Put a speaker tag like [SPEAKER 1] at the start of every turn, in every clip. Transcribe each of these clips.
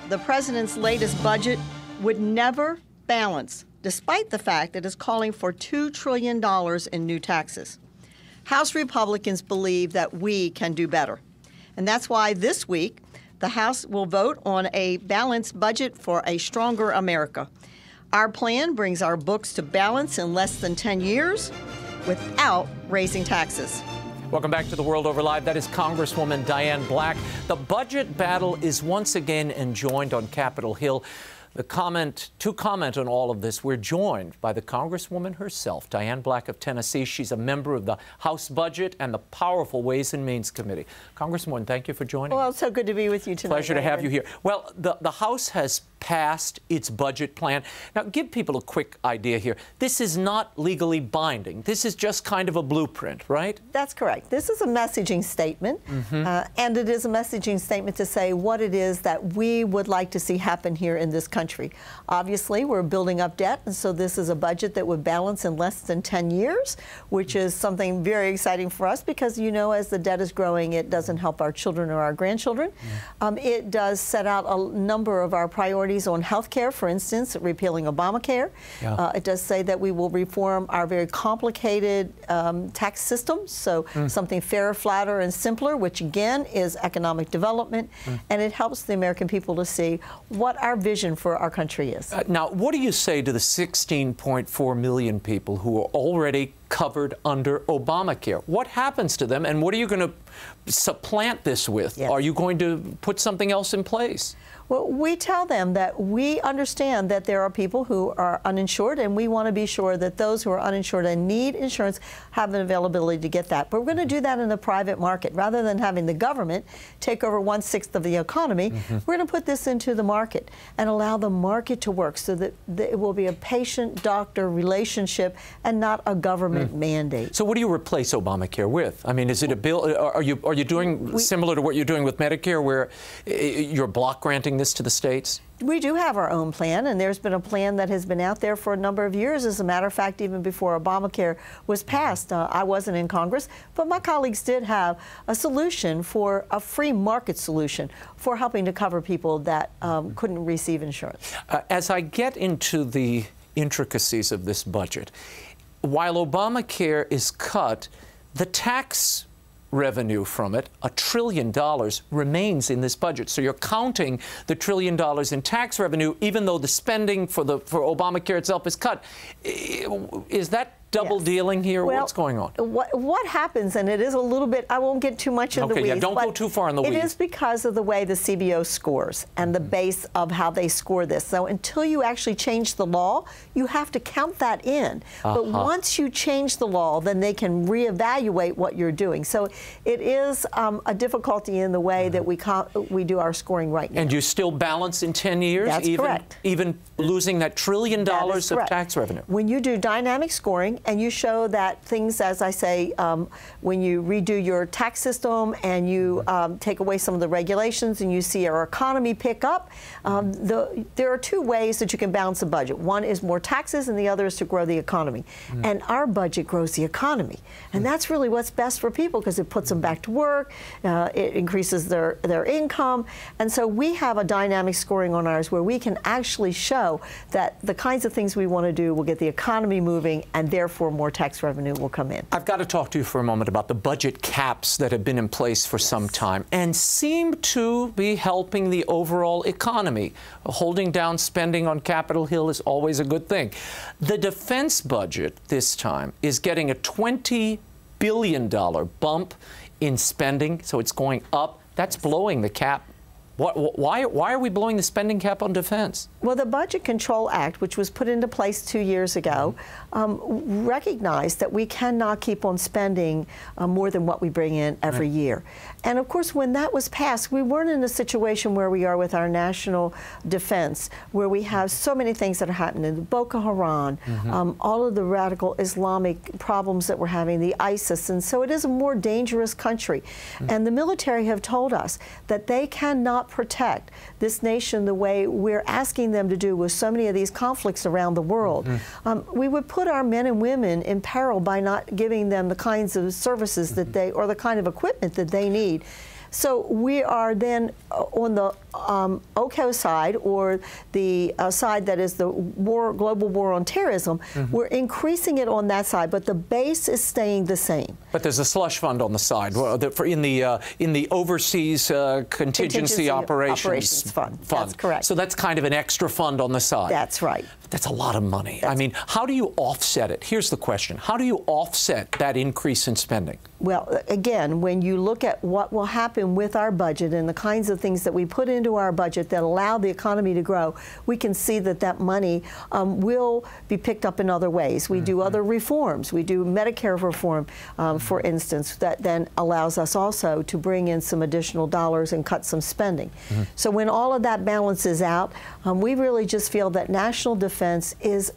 [SPEAKER 1] the president's latest budget would never balance, despite the fact that it's calling for $2 trillion in new taxes. House Republicans believe that we can do better. And that's why this week, the House will vote on a balanced budget for a stronger America. Our plan brings our books to balance in less than 10 years without raising taxes.
[SPEAKER 2] Welcome back to The World Over Live. That is Congresswoman Diane Black. The budget battle is once again enjoined on Capitol Hill. To comment on all of this, we're joined by the Congresswoman herself, Diane Black of Tennessee. She's a member of the House Budget and the powerful Ways and Means Committee. Congresswoman, thank you for joining us.
[SPEAKER 1] Well, it's so good to be with you tonight.
[SPEAKER 2] Pleasure to have you here. Well, the House has passed its budget plan. Now, give people a quick idea here. This is not legally binding. This is just kind of a blueprint, right?
[SPEAKER 1] That's correct. This is a messaging statement, and it is a messaging statement to say what it is that we would like to see happen here in this country. Obviously, we're building up debt, and so this is a budget that would balance in less than 10 years, which is something very exciting for us because, you know, as the debt is growing, it doesn't help our children or our grandchildren. It does set out a number of our priorities on health care, for instance, repealing Obamacare. It does say that we will reform our very complicated tax system, so something fairer, flatter, and simpler, which again is economic development, and it helps the American people to see what our vision for our country is.
[SPEAKER 2] Now, what do you say to the 16.4 million people who are already covered under Obamacare? What happens to them, and what are you going to supplant this with?
[SPEAKER 1] Yes.
[SPEAKER 2] Are you going to put something else in place?
[SPEAKER 1] Well, we tell them that we understand that there are people who are uninsured, and we want to be sure that those who are uninsured and need insurance have an availability to get that. But we're going to do that in the private market. Rather than having the government take over 1/6 of the economy, we're going to put this into the market and allow the market to work so that it will be a patient-doctor relationship and not a government mandate.
[SPEAKER 2] So what do you replace Obamacare with? I mean, is it a bill? Are you doing similar to what you're doing with Medicare, where you're block granting this to the states?
[SPEAKER 1] We do have our own plan, and there's been a plan that has been out there for a number of years. As a matter of fact, even before Obamacare was passed, I wasn't in Congress, but my colleagues did have a solution for a free market solution for helping to cover people that couldn't receive insurance.
[SPEAKER 2] As I get into the intricacies of this budget, while Obamacare is cut, the tax revenue from it, $1 trillion, remains in this budget. So you're counting the $1 trillion in tax revenue, even though the spending for Obamacare itself is cut. Is that double dealing here? Well, what's going on?
[SPEAKER 1] What happens, and it is a little bit, I won't get too much in the weeds.
[SPEAKER 2] Yeah, don't go too far in the weeds.
[SPEAKER 1] It is because of the way the CBO scores and the base of how they score this. So until you actually change the law, you have to count that in. But once you change the law, then they can reevaluate what you're doing. So it is a difficulty in the way that we do our scoring right now.
[SPEAKER 2] And you still balance in 10 years?
[SPEAKER 1] That's correct.
[SPEAKER 2] Even losing that $1 trillion of tax revenue?
[SPEAKER 1] When you do dynamic scoring, and you show that things, as I say, when you redo your tax system and you take away some of the regulations and you see our economy pick up, there are two ways that you can balance a budget. One is more taxes and the other is to grow the economy. And our budget grows the economy. And that's really what's best for people because it puts them back to work, it increases their income. And so we have a dynamic scoring on ours where we can actually show that the kinds of things we want to do will get the economy moving and therefore more tax revenue will come in.
[SPEAKER 2] I've got to talk to you for a moment about the budget caps that have been in place for some time and seem to be helping the overall economy. Holding down spending on Capitol Hill is always a good thing. The defense budget this time is getting a $20 billion bump in spending, so it's going up. That's blowing the cap. Why are we blowing the spending cap on defense?
[SPEAKER 1] Well, the Budget Control Act, which was put into place 2 years ago, recognized that we cannot keep on spending more than what we bring in every year. And of course, when that was passed, we weren't in a situation where we are with our national defense, where we have so many things that are happening, Boko Haram, all of the radical Islamic problems that we're having, the ISIS, and so it is a more dangerous country. And the military have told us that they cannot protect this nation the way we're asking them to do with so many of these conflicts around the world. We would put our men and women in peril by not giving them the kinds of services that they, or the kind of equipment that they need. So we are then on the OCO side, or the side that is the global war on terrorism, we're increasing it on that side, but the base is staying the same.
[SPEAKER 2] But there's a slush fund on the side in the overseas contingency operations fund.
[SPEAKER 1] That's correct.
[SPEAKER 2] So that's kind of an extra fund on the side.
[SPEAKER 1] That's right.
[SPEAKER 2] That's a lot of money. I mean, how do you offset it? Here's the question. How do you offset that increase in spending?
[SPEAKER 1] Well, again, when you look at what will happen with our budget and the kinds of things that we put into our budget that allow the economy to grow, we can see that that money will be picked up in other ways. We do other reforms. We do Medicare reform, for instance, that then allows us also to bring in some additional dollars and cut some spending. So when all of that balances out, we really just feel that national defense is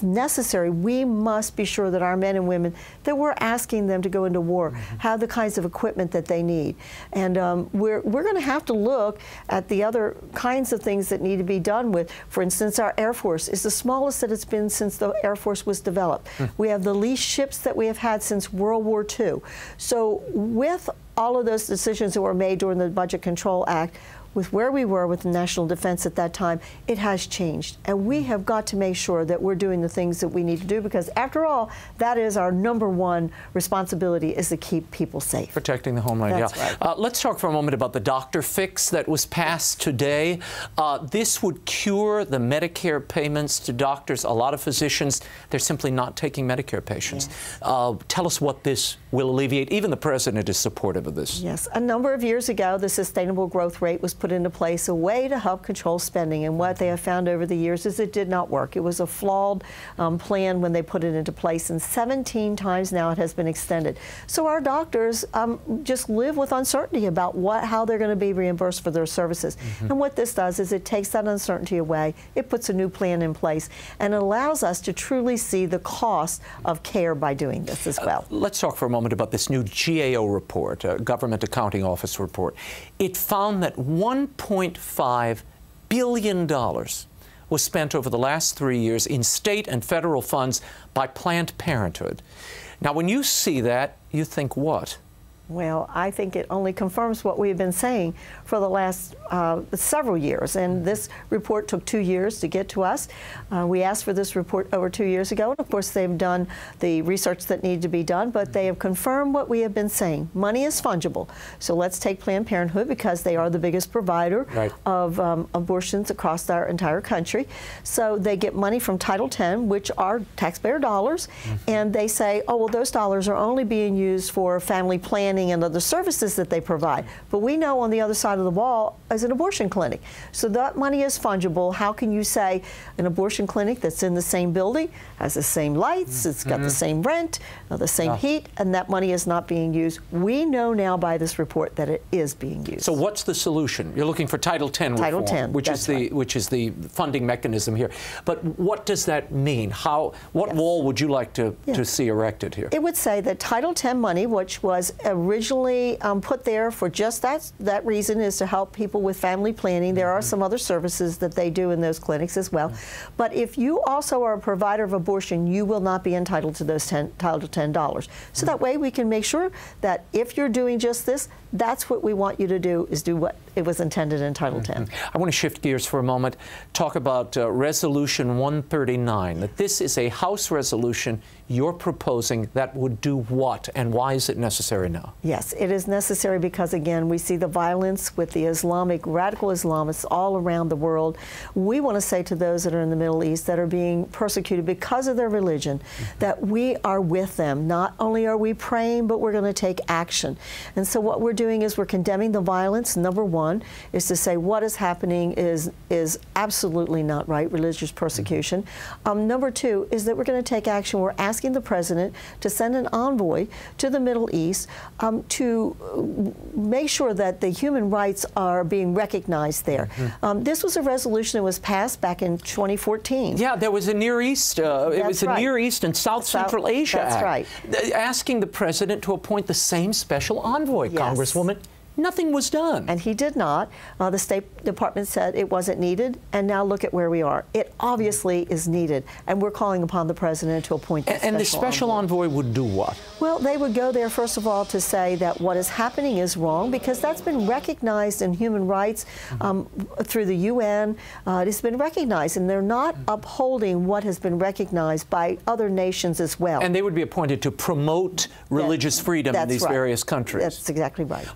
[SPEAKER 1] necessary. We must be sure that our men and women, that we're asking them to go into war, have the kinds of equipment that they need. And we're going to have to look at the other kinds of things that need to be done with. For instance, our Air Force is the smallest that it's been since the Air Force was developed. We have the least ships that we have had since World War II. So with all of those decisions that were made during the Budget Control Act, with where we were with the national defense at that time, it has changed. And we have got to make sure that we're doing the things that we need to do, because after all, that is our #1 responsibility, is to keep people safe.
[SPEAKER 2] Protecting the homeland,
[SPEAKER 1] That's right.
[SPEAKER 2] Let's talk for a moment about the doctor fix that was passed today. This would cure the Medicare payments to doctors. A lot of physicians, they're simply not taking Medicare patients. Yes. Tell us what this will alleviate. Even the president is supportive of this.
[SPEAKER 1] Yes. A number of years ago, the sustainable growth rate was put into place, a way to help control spending, and what they have found over the years is it did not work. It was a flawed plan when they put it into place, and 17 times now it has been extended. So our doctors just live with uncertainty about how they're going to be reimbursed for their services. And what this does is it takes that uncertainty away, it puts a new plan in place, and it allows us to truly see the cost of care by doing this as well.
[SPEAKER 2] Let's talk for a moment about this new GAO report, Government Accounting Office report. It found that $1.5 billion was spent over the last 3 years in state and federal funds by Planned Parenthood. Now, when you see that, you think what?
[SPEAKER 1] Well, I think it only confirms what we've been saying for the last several years. And this report took 2 years to get to us. We asked for this report over 2 years ago. And of course, they've done the research that needed to be done, but they have confirmed what we have been saying. Money is fungible. So let's take Planned Parenthood, because they are the biggest provider of abortions across our entire country. So they get money from Title X, which are taxpayer dollars. And they say, oh, well, those dollars are only being used for family planning and other services that they provide. But we know on the other side of the wall is an abortion clinic. So that money is fungible. How can you say an abortion clinic that's in the same building, has the same lights, it's got the same rent, the same heat, and that money is not being used? We know now by this report that it is being used.
[SPEAKER 2] So what's the solution? You're looking for Title X reform,
[SPEAKER 1] Title X,
[SPEAKER 2] which is the funding mechanism here. But what does that mean? What wall would you like to see erected here?
[SPEAKER 1] It would say that Title X money, which was originally put there for just that reason, is to help people with family planning. There are some other services that they do in those clinics as well. But if you also are a provider of abortion, you will not be entitled to those Title X. So that way we can make sure that if you're doing just this, that's what we want you to do, is do what it was intended in Title X.
[SPEAKER 2] I want to shift gears for a moment, talk about Resolution 139, that this is a House resolution you're proposing that would do what, and why is it necessary now?
[SPEAKER 1] Yes, it is necessary because, again, we see the violence with the radical Islamists all around the world. We want to say to those that are in the Middle East that are being persecuted because of their religion, that we are with them. Not only are we praying, but we're going to take action. And so what we're doing is we're condemning the violence. #1 is to say what is happening is absolutely not right, religious persecution. #2 is that we're going to take action. We're asking the president to send an envoy to the Middle East to make sure that the human rights are being recognized there. This was a resolution that was passed back in 2014.
[SPEAKER 2] Yeah, there was a Near East, it was a Near East and South Central Asia Act, asking the president to appoint the same special envoy, Congresswoman. Nothing was done.
[SPEAKER 1] And he did not. The State Department said it wasn't needed, and now look at where we are. It obviously is needed, and we're calling upon the President to appoint a
[SPEAKER 2] And the special envoy would do what?
[SPEAKER 1] Well, they would go there, first of all, to say that what is happening is wrong, because that's been recognized in human rights through the UN. It has been recognized, and they're not upholding what has been recognized by other nations as well.
[SPEAKER 2] And they would be appointed to promote religious freedom in these various countries.
[SPEAKER 1] That's exactly right.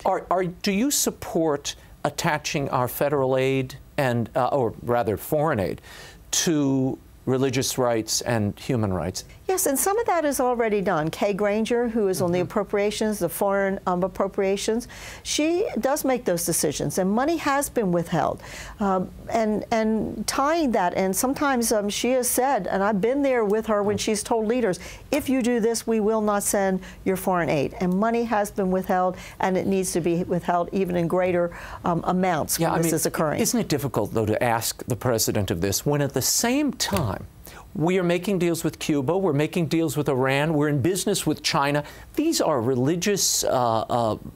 [SPEAKER 2] Do you support attaching our federal aid and, or rather foreign aid, to religious rights and human rights?
[SPEAKER 1] Yes, and some of that is already done. Kay Granger, who is on the appropriations, the foreign appropriations, she does make those decisions, and money has been withheld. And tying that, and sometimes she has said, and I've been there with her when she's told leaders, if you do this, we will not send your foreign aid. And money has been withheld, and it needs to be withheld even in greater amounts when this is occurring.
[SPEAKER 2] Isn't it difficult, though, to ask the President of this when at the same time we are making deals with Cuba, we're making deals with Iran, we're in business with China. These are religious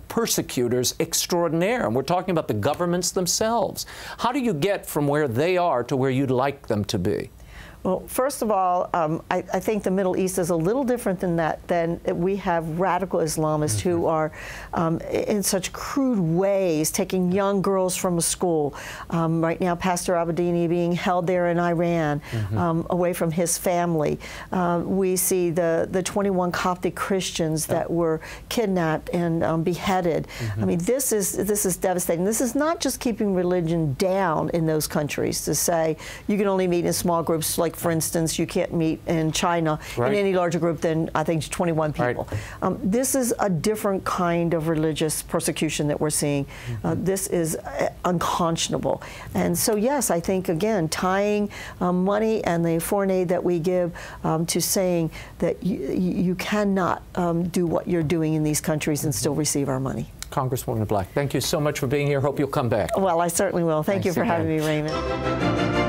[SPEAKER 2] persecutors extraordinaire, and we're talking about the governments themselves. How do you get from where they are to where you'd like them to be?
[SPEAKER 1] Well, first of all, I think the Middle East is a little different than that. Than we have radical Islamists who are in such crude ways taking young girls from a school. Right now, Pastor Abedini being held there in Iran, away from his family. We see the 21 Coptic Christians that were kidnapped and beheaded. I mean, this is devastating. This is not just keeping religion down in those countries to say you can only meet in small groups. Like, for instance, you can't meet in China in any larger group than, I think, 21 people. This is a different kind of religious persecution that we're seeing. This is unconscionable. And so, yes, I think, again, tying money and the foreign aid that we give to saying that you cannot do what you're doing in these countries and still receive our money.
[SPEAKER 2] Congresswoman Black, thank you so much for being here. Hope you'll come back.
[SPEAKER 1] Well, I certainly will. Thank you for having me, Raymond.